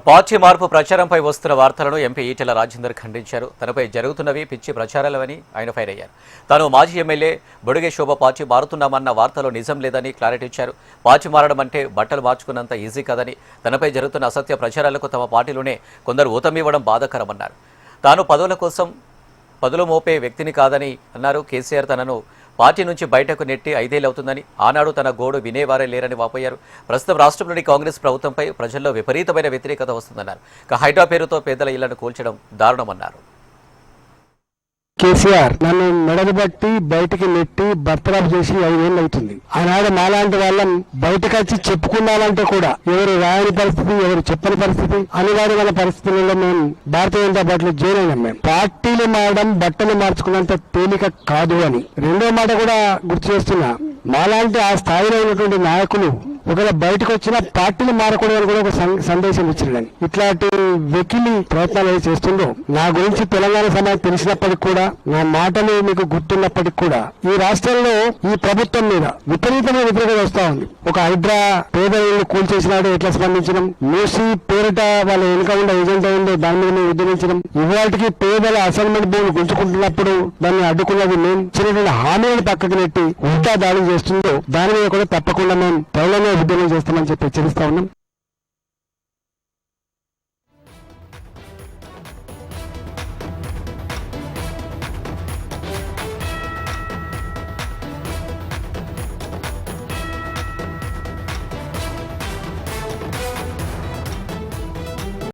Party మార్పు ప్రచారంపై వస్తున్న వార్తలను ఎంపీ ఈటెల రాజేందర్ ఖండించారు. తనపై జరుగుతున్నవి పిచ్చి ప్రచారాలవని ఆయన ఫైర్ అయ్యారు. తాను మాజీ ఎమ్మెల్యే బొడుగే శోభ పార్టీ మారుతున్నామన్న వార్తలో నిజం లేదని క్లారిటీ ఇచ్చారు. పార్టీ మారడం అంటే బట్టలు మార్చుకున్నంత ఈజీ కాదని, తనపై జరుగుతున్న అసత్య ప్రచారాలకు తమ పార్టీలోనే కొందరు ఊతమివ్వడం బాధాకరమన్నారు. తాను పదవుల కోసం పదులు మోపే వ్యక్తిని కాదని అన్నారు. కేసీఆర్ తనను పార్టీ నుంచి బయటకు నెట్టి 5 ఏళ్లవుతుందని, ఆనాడు తన గోడు వినేవారే లేరని వాపోయారు. ప్రస్తుతం రాష్ట్రంలోని కాంగ్రెస్ ప్రభుత్వంపై ప్రజల్లో విపరీతమైన వ్యతిరేకత వస్తుందన్నారు. హైడ్రా పేరుతో పేదల ఇళ్లను కూల్చడం దారుణమన్నారు. కేసీఆర్ నన్ను మెడగబట్టి బయటికి నెట్టి బర్తరాఫ్ చేసి 5 ఏళ్ళు అవుతుంది. ఆనాడు మాలాంటి వాళ్ళం బయటకు వచ్చి చెప్పుకున్నామంటే కూడా ఎవరు రాయని పరిస్థితి, ఎవరు చెప్పని పరిస్థితి, అనివార్యమైన పరిస్థితులలో మేము భారతీయ జనతా పార్టీలో జాయిన్ అయినాం. మేము పార్టీలు మారడం బట్టలు మార్చుకున్నంత తేలిక కాదు అని రెండో మాట కూడా గుర్తు చేస్తున్నా. మాలాంటి ఆ స్థాయిలో ఉన్నటువంటి నాయకులు ఒకవేళ బయటకు వచ్చిన పార్టీలు మారకూడదని కూడా ఒక సందేశం ఇచ్చిరని ఇట్లాంటి వెకిలి ప్రయత్నాలు చేస్తుండో నా గురించి తెలంగాణ సమాజం తెలిసినప్పటికి కూడా, నా మాటలు మీకు గుర్తున్నప్పటికి కూడా ఈ రాష్ట్రంలో ఈ ప్రభుత్వం మీద విపరీతమైన వ్యతిరేకత వస్తా ఉంది. ఒక హైడ్రా పేదలను కూల్చేసినాడు ఎట్లా స్పందించడం, మూసి పేరిట వాళ్ళ వెనుక ఉండే ఏజెంట్ ఉండే దాని మీద మేము ఉద్యమించడం, ఇవాటికి పేదల అసైన్మెంట్ భూములు గుంజుకుంటున్నప్పుడు దాన్ని అడ్డుకున్నది మేము చిన్నటువంటి హామీలను పక్కకు నెట్టి ఉల్టా దాడి చేస్తుందో దాని మీద కూడా తప్పకుండా మేము పౌలంగా ఉద్యమం చేస్తామని చెప్పి హెచ్చరిస్తా ఉన్నాం.